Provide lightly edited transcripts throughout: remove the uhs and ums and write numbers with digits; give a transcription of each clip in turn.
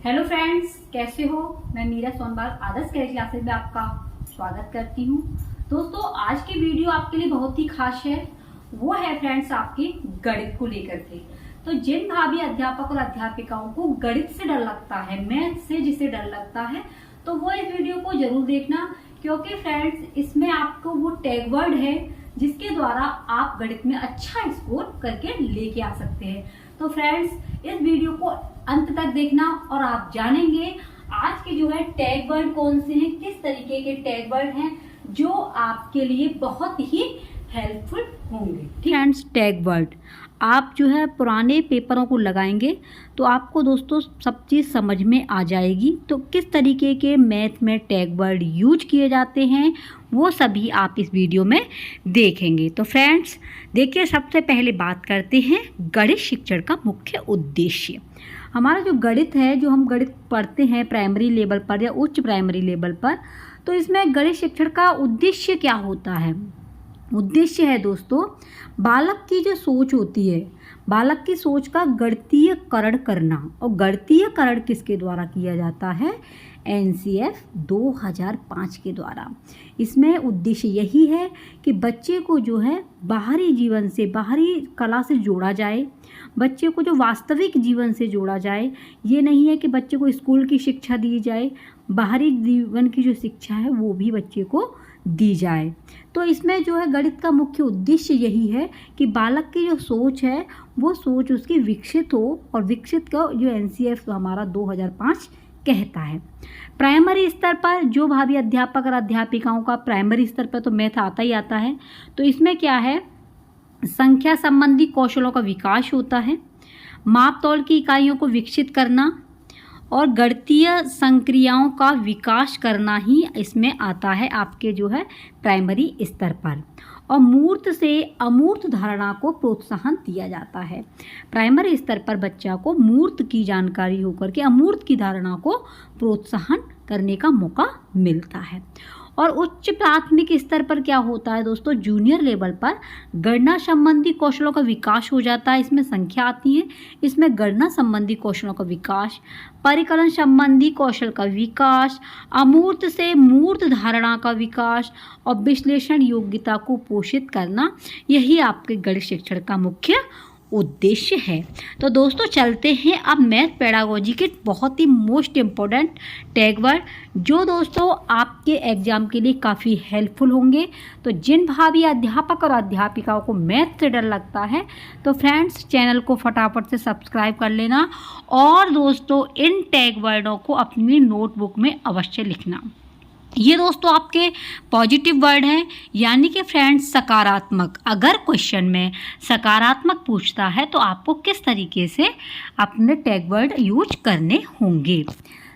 Hello friends, कैसे हो। मैं मीरा सोनबाल आदर्श कैरियर क्लासेस में आपका स्वागत करती हूँ। दोस्तों, आज की वीडियो आपके लिए बहुत ही खास है। वो है फ्रेंड्स आपकी गणित को लेकर के। तो जिन भाभी अध्यापक और अध्यापिकाओं को गणित से डर लगता है, मैथ से जिसे डर लगता है, तो वो इस वीडियो को जरूर देखना, क्योंकि फ्रेंड्स इसमें आपको वो टैग वर्ड है जिसके द्वारा आप गणित में अच्छा स्कोर करके लेके आ सकते हैं। तो फ्रेंड्स इस वीडियो को अंत तक देखना और आप जानेंगे आज के जो है टैग वर्ड कौन से हैं, किस तरीके के टैग वर्ड हैं जो आपके लिए बहुत ही हेल्पफुल होंगे। फ्रेंड्स, टैग वर्ड आप जो है पुराने पेपरों को लगाएंगे तो आपको दोस्तों सब चीज़ समझ में आ जाएगी। तो किस तरीके के मैथ में टैग वर्ड यूज किए जाते हैं वो सभी आप इस वीडियो में देखेंगे। तो फ्रेंड्स देखिए, सबसे पहले बात करते हैं गणित शिक्षण का मुख्य उद्देश्य। हमारा जो गणित है, जो हम गणित पढ़ते हैं प्राइमरी लेवल पर या उच्च प्राइमरी लेवल पर, तो इसमें गणित शिक्षण का उद्देश्य क्या होता है। उद्देश्य है दोस्तों बालक की जो सोच होती है, बालक की सोच का गणितीयकरण करना। और गणितीयकरण किसके द्वारा किया जाता है? NCF 2005 के द्वारा। इसमें उद्देश्य यही है कि बच्चे को जो है बाहरी जीवन से, बाहरी कला से जोड़ा जाए, बच्चे को जो वास्तविक जीवन से जोड़ा जाए। ये नहीं है कि बच्चे को स्कूल की शिक्षा दी जाए, बाहरी जीवन की जो शिक्षा है वो भी बच्चे को दी जाए। तो इसमें जो है गणित का मुख्य उद्देश्य यही है कि बालक की जो सोच है वो सोच उसकी विकसित हो, और विकसित का जो NCF हमारा 2005 कहता है। प्राइमरी स्तर पर जो भाभी अध्यापक और अध्यापिकाओं का प्राइमरी स्तर पर तो मैथ आता ही आता है, तो इसमें क्या है, संख्या संबंधी कौशलों का विकास होता है, माप तौल की इकाइयों को विकसित करना और गणितीय संक्रियाओं का विकास करना ही इसमें आता है आपके जो है प्राइमरी स्तर पर। और मूर्त से अमूर्त धारणा को प्रोत्साहन दिया जाता है। प्राइमरी स्तर पर बच्चा को मूर्त की जानकारी होकर के अमूर्त की धारणा को प्रोत्साहन करने का मौका मिलता है। और उच्च प्राथमिक स्तर पर क्या होता है दोस्तों, जूनियर लेवल पर गणना संबंधी कौशलों का विकास हो जाता है। इसमें संख्या आती है, इसमें गणना संबंधी कौशलों का विकास, परिकलन संबंधी कौशल का विकास, अमूर्त से मूर्त धारणा का विकास और विश्लेषण योग्यता को पोषित करना, यही आपके गणित शिक्षण का मुख्य उद्देश्य है। तो दोस्तों चलते हैं अब मैथ पेडागोजी के बहुत ही मोस्ट इम्पोर्टेंट टैग वर्ड, जो दोस्तों आपके एग्जाम के लिए काफ़ी हेल्पफुल होंगे। तो जिन भाभी अध्यापक और अध्यापिकाओं को मैथ से डर लगता है तो फ्रेंड्स चैनल को फटाफट से सब्सक्राइब कर लेना, और दोस्तों इन टैग वर्डों को अपनी नोटबुक में अवश्य लिखना। ये दोस्तों आपके पॉजिटिव वर्ड हैं, यानी कि फ्रेंड्स सकारात्मक। अगर क्वेश्चन में सकारात्मक पूछता है तो आपको किस तरीके से अपने टैग वर्ड यूज करने होंगे।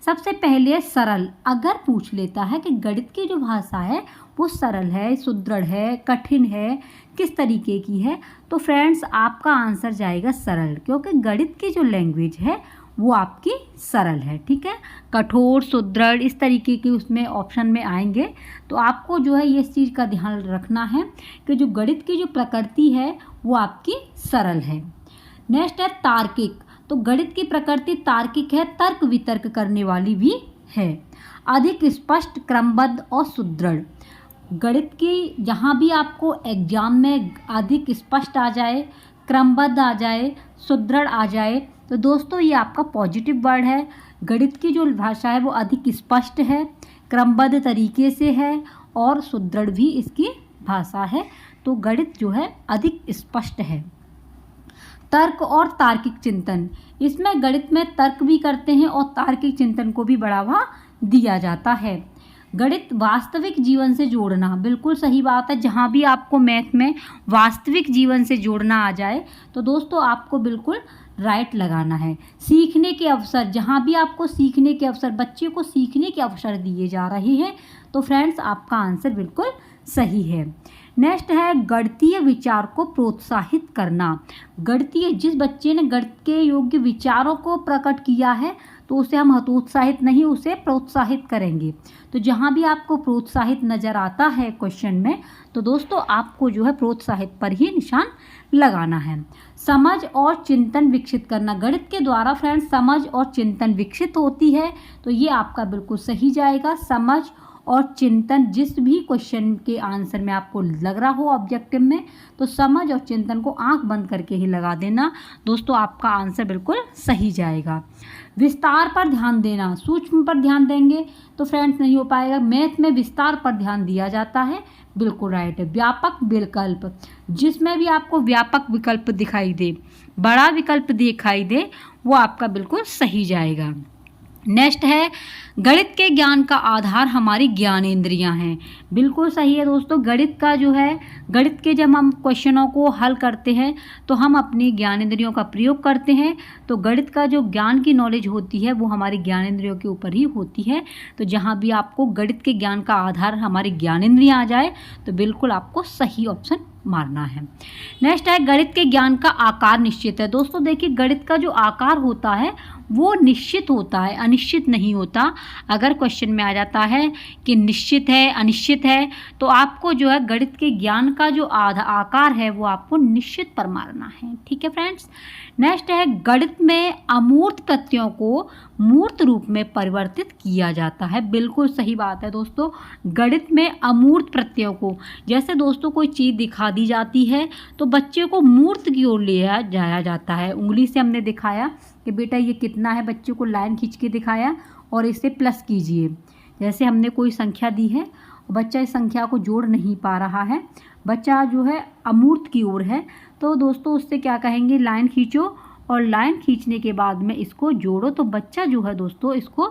सबसे पहले सरल, अगर पूछ लेता है कि गणित की जो भाषा है वो सरल है, सुदृढ़ है, कठिन है, किस तरीके की है, तो फ्रेंड्स आपका आंसर जाएगा सरल, क्योंकि गणित की जो लैंग्वेज है वो आपकी सरल है। ठीक है, कठोर, सुदृढ़ इस तरीके के उसमें ऑप्शन में आएंगे। तो आपको जो है ये इस चीज़ का ध्यान रखना है कि जो गणित की जो प्रकृति है वो आपकी सरल है। नेक्स्ट है तार्किक। तो गणित की प्रकृति तार्किक है, तर्क वितर्क करने वाली भी है। अधिक स्पष्ट, क्रमबद्ध और सुदृढ़। गणित की जहाँ भी आपको एग्जाम में अधिक स्पष्ट आ जाए, क्रमबद्ध आ जाए, सुदृढ़ आ जाए, तो दोस्तों ये आपका पॉजिटिव वर्ड है। गणित की जो भाषा है वो अधिक स्पष्ट है, क्रमबद्ध तरीके से है और सुदृढ़ भी इसकी भाषा है। तो गणित जो है अधिक स्पष्ट है। तर्क और तार्किक चिंतन, इसमें गणित में तर्क भी करते हैं और तार्किक चिंतन को भी बढ़ावा दिया जाता है। गणित वास्तविक जीवन से जोड़ना, बिल्कुल सही बात है। जहाँ भी आपको मैथ में वास्तविक जीवन से जोड़ना आ जाए तो दोस्तों आपको बिल्कुल राइट लगाना है। सीखने के अवसर, जहाँ भी आपको सीखने के अवसर, बच्चे को सीखने के अवसर दिए जा रहे हैं तो फ्रेंड्स आपका आंसर बिल्कुल सही है। नेक्स्ट है गणितीय विचार को प्रोत्साहित करना। गणितीय, जिस बच्चे ने गणित के योग्य विचारों को प्रकट किया है तो उसे हम हतोत्साहित नहीं, उसे प्रोत्साहित करेंगे। तो जहाँ भी आपको प्रोत्साहित नज़र आता है क्वेश्चन में, तो दोस्तों आपको जो है प्रोत्साहित पर ही निशान लगाना है। समझ और चिंतन विकसित करना, गणित के द्वारा फ्रेंड्स समझ और चिंतन विकसित होती है, तो ये आपका बिल्कुल सही जाएगा। समझ और चिंतन, जिस भी क्वेश्चन के आंसर में आपको लग रहा हो ऑब्जेक्टिव में, तो समझ और चिंतन को आंख बंद करके ही लगा देना दोस्तों, आपका आंसर बिल्कुल सही जाएगा। विस्तार पर ध्यान देना, सूक्ष्म पर ध्यान देंगे तो फ्रेंड्स नहीं हो पाएगा। मैथ में विस्तार पर ध्यान दिया जाता है, बिल्कुल राइट है। व्यापक विकल्प, जिसमें भी आपको व्यापक विकल्प दिखाई दे, बड़ा विकल्प दिखाई दे, वो आपका बिल्कुल सही जाएगा। नेक्स्ट है, गणित के ज्ञान का आधार हमारी ज्ञानेंद्रियां हैं। बिल्कुल सही है दोस्तों। गणित का जो है, गणित के जब हम क्वेश्चनों को हल करते हैं तो हम अपनी ज्ञानेंद्रियों का प्रयोग करते हैं। तो गणित का जो ज्ञान की नॉलेज होती है वो हमारी ज्ञानेंद्रियों के ऊपर ही होती है। तो जहाँ भी आपको गणित के ज्ञान का आधार हमारी ज्ञानेंद्रियां आ जाए तो बिल्कुल आपको सही ऑप्शन मारना है। नेक्स्ट है, गणित के ज्ञान का आकार निश्चित है। दोस्तों देखिए, गणित का जो आकार होता है वो निश्चित होता है, अनिश्चित नहीं होता। अगर क्वेश्चन में आ जाता है कि निश्चित है, अनिश्चित है, तो आपको जो है गणित के ज्ञान का जो आकार है वो आपको निश्चित पर मारना है। ठीक है फ्रेंड्स। नेक्स्ट है, गणित में अमूर्त प्रत्ययों को मूर्त रूप में परिवर्तित किया जाता है। बिल्कुल सही बात है दोस्तों। गणित में अमूर्त प्रत्ययों को, जैसे दोस्तों कोई चीज़ दिखा दी जाती है तो बच्चे को मूर्त की ओर ले जाया जाता है। उंगली से हमने दिखाया कि बेटा ये कितना है, बच्चे को लाइन खींच के दिखाया और इसे प्लस कीजिए। जैसे हमने कोई संख्या दी है, बच्चा इस संख्या को जोड़ नहीं पा रहा है, बच्चा जो है अमूर्त की ओर है, तो दोस्तों उससे क्या कहेंगे, लाइन खींचो, और लाइन खींचने के बाद में इसको जोड़ो। तो बच्चा जो है दोस्तों इसको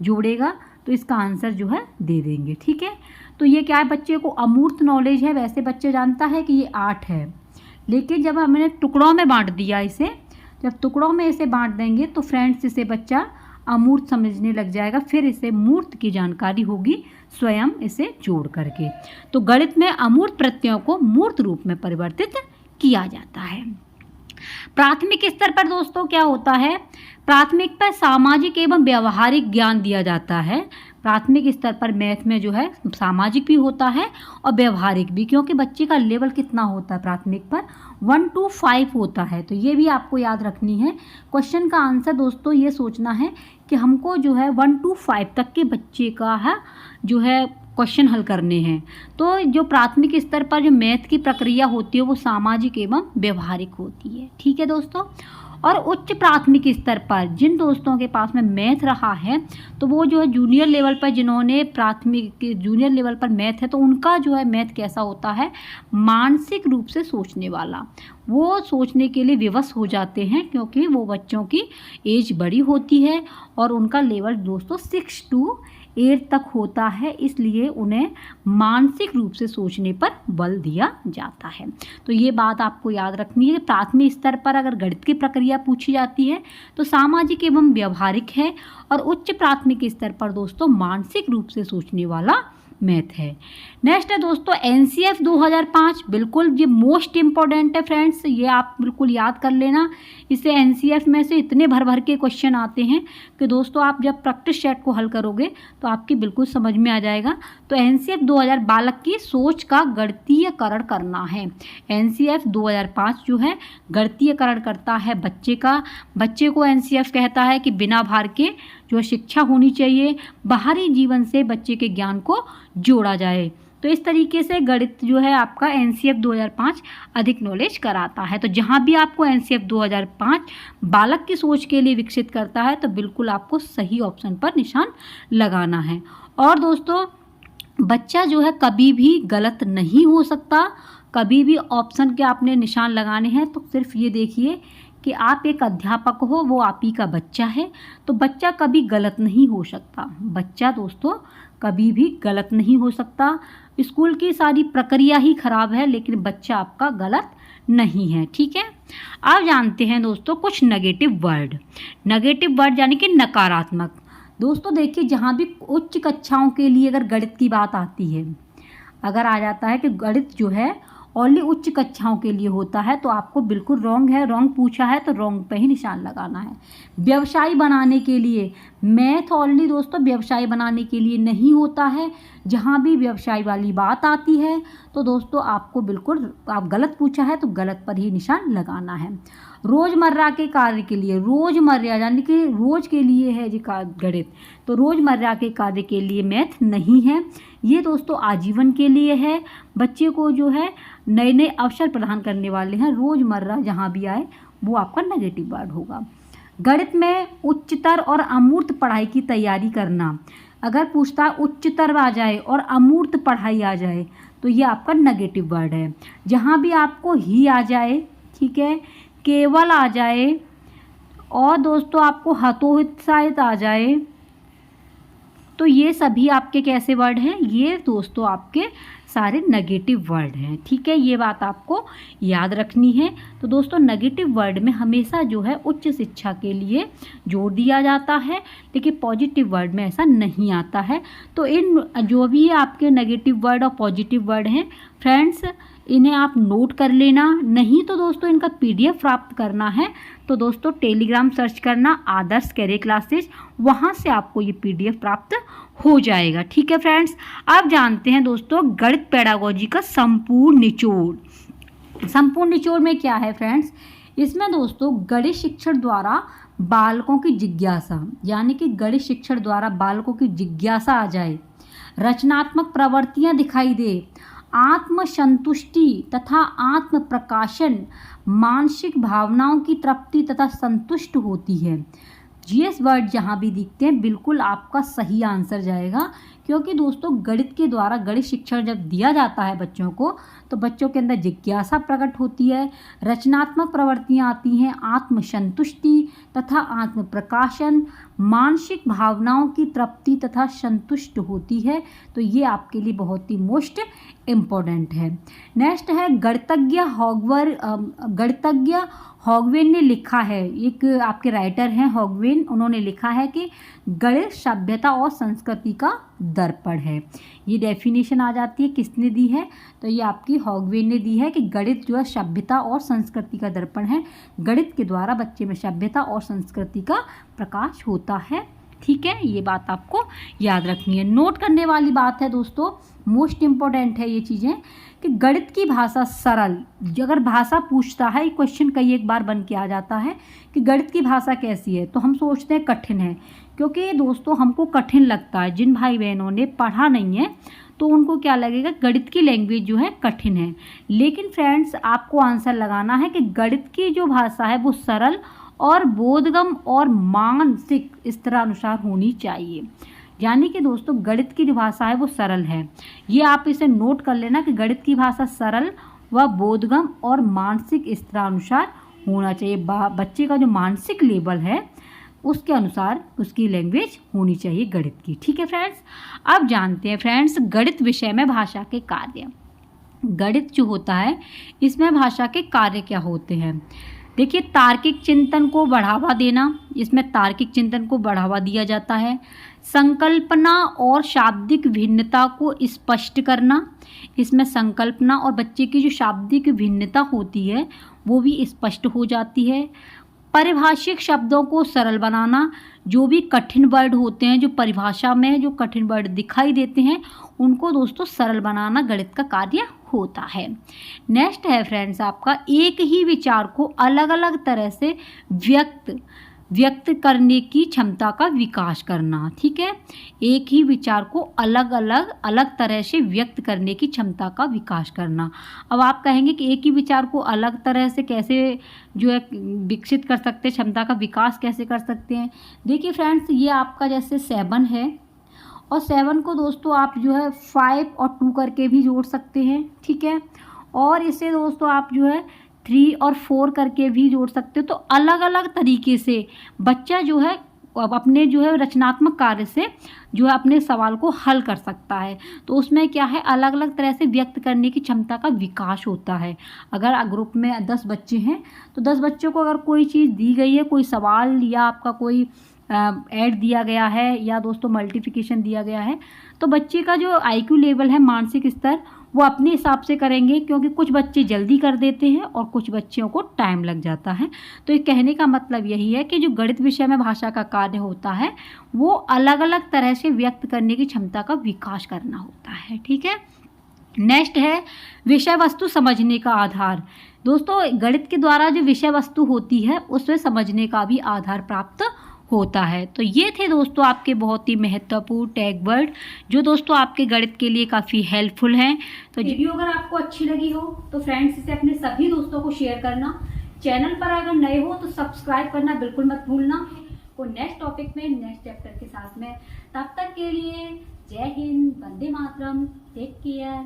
जोड़ेगा तो इसका आंसर जो है दे देंगे। ठीक है। तो ये क्या है, बच्चे को अमूर्त नॉलेज है। वैसे बच्चे जानता है कि ये 8 है, लेकिन जब हमने टुकड़ों में बांट दिया इसे, जब टुकड़ों में इसे बांट देंगे तो फ्रेंड्स इसे बच्चा अमूर्त समझने लग जाएगा। फिर इसे मूर्त की जानकारी होगी स्वयं इसे जोड़ करके। तो गणित में अमूर्त प्रत्ययों को मूर्त रूप में परिवर्तित किया जाता है। प्राथमिक स्तर पर दोस्तों क्या होता है, प्राथमिक पर सामाजिक एवं व्यवहारिक ज्ञान दिया जाता है। प्राथमिक स्तर पर मैथ में जो है सामाजिक भी होता है और व्यवहारिक भी, क्योंकि बच्चे का लेवल कितना होता है प्राथमिक पर 1 to 5 होता है। तो ये भी आपको याद रखनी है। क्वेश्चन का आंसर दोस्तों ये सोचना है कि हमको जो है 1 to 5 तक के बच्चे का है जो है क्वेश्चन हल करने हैं। तो जो प्राथमिक स्तर पर जो मैथ की प्रक्रिया होती है वो सामाजिक एवं व्यवहारिक होती है। ठीक है दोस्तों। और उच्च प्राथमिक स्तर पर जिन दोस्तों के पास में मैथ रहा है तो वो जो है जूनियर लेवल पर, जिन्होंने प्राथमिक जूनियर लेवल पर मैथ है, तो उनका जो है मैथ कैसा होता है, मानसिक रूप से सोचने वाला। वो सोचने के लिए विवश हो जाते हैं क्योंकि वो बच्चों की एज बड़ी होती है और उनका लेवल दोस्तों 6 to 8 तक होता है, इसलिए उन्हें मानसिक रूप से सोचने पर बल दिया जाता है। तो ये बात आपको याद रखनी है। प्राथमिक स्तर पर अगर गणित की प्रक्रिया पूछी जाती है तो सामाजिक एवं व्यवहारिक है, और उच्च प्राथमिक स्तर पर दोस्तों मानसिक रूप से सोचने वाला मैथ है। नेक्स्ट है दोस्तों एनसीएफ 2005। बिल्कुल ये मोस्ट इम्पॉर्टेंट है फ्रेंड्स, ये आप बिल्कुल याद कर लेना। इसे एनसीएफ में से इतने भर भर के क्वेश्चन आते हैं कि दोस्तों आप जब प्रैक्टिस सेट को हल करोगे तो आपकी बिल्कुल समझ में आ जाएगा। तो एनसीएफ 2000 बालक की सोच का गणितीयकरण करना है। एनसीएफ 2005 जो है गणितीयकरण करता है बच्चे का। बच्चे को एनसीएफ कहता है कि बिना भार के जो शिक्षा होनी चाहिए, बाहरी जीवन से बच्चे के ज्ञान को जोड़ा जाए। तो इस तरीके से गणित जो है आपका एनसीएफ 2005 अधिक नॉलेज कराता है। तो जहाँ भी आपको एनसीएफ 2005 बालक की सोच के लिए विकसित करता है तो बिल्कुल आपको सही ऑप्शन पर निशान लगाना है। और दोस्तों बच्चा जो है कभी भी गलत नहीं हो सकता। कभी भी ऑप्शन के आपने निशान लगाने हैं तो सिर्फ ये देखिए कि आप एक अध्यापक हो, वो आप ही का बच्चा है, तो बच्चा कभी गलत नहीं हो सकता। बच्चा दोस्तों कभी भी गलत नहीं हो सकता। स्कूल की सारी प्रक्रिया ही खराब है, लेकिन बच्चा आपका गलत नहीं है। ठीक है। अब जानते हैं दोस्तों कुछ नेगेटिव वर्ड। नेगेटिव वर्ड यानी कि नकारात्मक। दोस्तों देखिए, जहाँ भी उच्च कक्षाओं के लिए अगर गणित की बात आती है, अगर आ जाता है कि गणित जो है ओनली उच्च कक्षाओं के लिए होता है, तो आपको बिल्कुल रॉन्ग है। रॉन्ग पूछा है तो रॉन्ग पे ही निशान लगाना है। व्यवसाय बनाने के लिए, मैथ ओनली दोस्तों व्यवसाय बनाने के लिए नहीं होता है। जहाँ भी व्यवसाय वाली बात आती है तो दोस्तों आपको बिल्कुल, आप गलत पूछा है तो गलत पर ही निशान लगाना है। रोज़मर्रा के कार्य के लिए, रोज़मर्रा यानी कि रोज़ के लिए है जी गणित, तो रोज़मर्रा के कार्य के लिए मैथ नहीं है। ये दोस्तों आजीवन के लिए है, बच्चे को जो है नए नए अवसर प्रदान करने वाले हैं। रोज़मर्रा जहाँ भी आए वो आपका नेगेटिव वर्ड होगा। गणित में उच्चतर और अमूर्त पढ़ाई की तैयारी करना, अगर पूछता है उच्चतर आ जाए और अमूर्त पढ़ाई आ जाए तो ये आपका नेगेटिव वर्ड है। जहाँ भी आपको ही आ जाए, ठीक है, केवल आ जाए और दोस्तों आपको हतोत्साहित आ जाए, तो ये सभी आपके कैसे वर्ड हैं, ये दोस्तों आपके सारे नेगेटिव वर्ड हैं। ठीक है, ये बात आपको याद रखनी है। तो दोस्तों नेगेटिव वर्ड में हमेशा जो है उच्च शिक्षा के लिए जोर दिया जाता है, लेकिन पॉजिटिव वर्ड में ऐसा नहीं आता है। तो इन जो भी आपके नेगेटिव वर्ड और पॉजिटिव वर्ड हैं फ्रेंड्स, इन्हें आप नोट कर लेना। नहीं तो दोस्तों इनका PDF प्राप्त करना है तो दोस्तों टेलीग्राम सर्च करना आदर्श कैरियर क्लासेस, वहाँ से आपको ये PDF प्राप्त हो जाएगा। ठीक है फ्रेंड्स, अब जानते हैं दोस्तों गणित पेडागोजी का संपूर्ण निचोड़। संपूर्ण निचोड़ में क्या है फ्रेंड्स, इसमें दोस्तों गणित शिक्षण द्वारा बालकों की जिज्ञासा, यानी कि गणित शिक्षण द्वारा बालकों की जिज्ञासा आ जाए, रचनात्मक प्रवृत्तियाँ दिखाई दे, आत्मसंतुष्टि तथा आत्म प्रकाशन, मानसिक भावनाओं की तृप्ति तथा संतुष्ट होती है। जीएस वर्ड जहाँ भी दिखते हैं बिल्कुल आपका सही आंसर जाएगा, क्योंकि दोस्तों गणित के द्वारा गणित शिक्षण जब दिया जाता है बच्चों को तो बच्चों के अंदर जिज्ञासा प्रकट होती है, रचनात्मक प्रवृत्तियाँ आती हैं, आत्मसंतुष्टि तथा आत्म प्रकाशन, मानसिक भावनाओं की तृप्ति तथा संतुष्ट होती है। तो ये आपके लिए बहुत ही मोस्ट इम्पोर्टेंट है। नेक्स्ट है गणितज्ञ हॉगवेन ने लिखा है, एक आपके राइटर हैं हॉगवेन, उन्होंने लिखा है कि गणित सभ्यता और संस्कृति का दर्पण है। ये डेफिनेशन आ जाती है, किसने दी है, तो ये आपकी हॉगवेन ने दी है कि गणित जो है सभ्यता और संस्कृति का दर्पण है। गणित के द्वारा बच्चे में सभ्यता और संस्कृति का प्रकाश होता है। ठीक है, ये बात आपको याद रखनी है। नोट करने वाली बात है दोस्तों, मोस्ट इम्पोर्टेंट है ये चीज़ें, कि गणित की भाषा सरल, अगर भाषा पूछता है, क्वेश्चन कई एक बार बन के आ जाता है कि गणित की भाषा कैसी है, तो हम सोचते हैं कठिन है, क्योंकि दोस्तों हमको कठिन लगता है। जिन भाई बहनों ने पढ़ा नहीं है तो उनको क्या लगेगा, गणित की लैंग्वेज जो है कठिन है। लेकिन फ्रेंड्स आपको आंसर लगाना है कि गणित की जो भाषा है वो सरल और बोधगम और मानसिक स्तरानुसार होनी चाहिए। यानी कि दोस्तों गणित की जो भाषा है वो सरल है, ये आप इसे नोट कर लेना कि गणित की भाषा सरल व बोधगम और मानसिक स्तरानुसार होना चाहिए। बच्चे का जो मानसिक लेवल है उसके अनुसार उसकी लैंग्वेज होनी चाहिए गणित की। ठीक है फ्रेंड्स, अब जानते हैं फ्रेंड्स गणित विषय में भाषा के कार्य। गणित जो होता है इसमें भाषा के कार्य क्या होते हैं। देखिए, तार्किक चिंतन को बढ़ावा देना, इसमें तार्किक चिंतन को बढ़ावा दिया जाता है। संकल्पना और शाब्दिक भिन्नता को स्पष्ट करना, इसमें संकल्पना और बच्चे की जो शाब्दिक भिन्नता होती है वो भी स्पष्ट हो जाती है। पारिभाषिक शब्दों को सरल बनाना, जो भी कठिन वर्ड होते हैं, जो परिभाषा में जो कठिन वर्ड दिखाई देते हैं उनको दोस्तों सरल बनाना गणित का कार्य होता है। नेक्स्ट है फ्रेंड्स आपका एक ही विचार को अलग अलग तरह से व्यक्त करने की क्षमता का विकास करना। ठीक है, एक ही विचार को अलग तरह से व्यक्त करने की क्षमता का विकास करना। अब आप कहेंगे कि एक ही विचार को अलग तरह से कैसे जो है विकसित कर सकते हैं, क्षमता का विकास कैसे कर सकते हैं। देखिए फ्रेंड्स, ये आपका जैसे 7 है और 7 को दोस्तों आप जो है 5 और 2 करके भी जोड़ सकते हैं। ठीक है, और इसे दोस्तों आप जो है 3 और 4 करके भी जोड़ सकते हो। तो अलग अलग तरीके से बच्चा जो है अपने जो है रचनात्मक कार्य से जो है अपने सवाल को हल कर सकता है। तो उसमें क्या है, अलग अलग तरह से व्यक्त करने की क्षमता का विकास होता है। अगर ग्रुप में 10 बच्चे हैं तो 10 बच्चों को अगर कोई चीज़ दी गई है, कोई सवाल या आपका कोई ऐड दिया गया है या दोस्तों मल्टीप्लिकेशन दिया गया है, तो बच्चे का जो IQ लेवल है, मानसिक स्तर, वो अपने हिसाब से करेंगे, क्योंकि कुछ बच्चे जल्दी कर देते हैं और कुछ बच्चों को टाइम लग जाता है। तो ये कहने का मतलब यही है कि जो गणित विषय में भाषा का कार्य होता है वो अलग अलग तरह से व्यक्त करने की क्षमता का विकास करना होता है। ठीक है, नेक्स्ट है विषय वस्तु समझने का आधार। दोस्तों, गणित के द्वारा जो विषय वस्तु होती है उसमें समझने का भी आधार प्राप्त होता है। तो ये थे दोस्तों आपके बहुत ही महत्वपूर्ण टैग वर्ड जो दोस्तों आपके गणित के लिए काफ़ी हेल्पफुल हैं। तो वीडियो अगर आपको अच्छी लगी हो तो फ्रेंड्स इसे अपने सभी दोस्तों को शेयर करना। चैनल पर अगर नए हो तो सब्सक्राइब करना बिल्कुल मत भूलना। को नेक्स्ट टॉपिक में नेक्स्ट चैप्टर के साथ में, तब तक के लिए जय हिंद, वंदे मातरम, टेक केयर।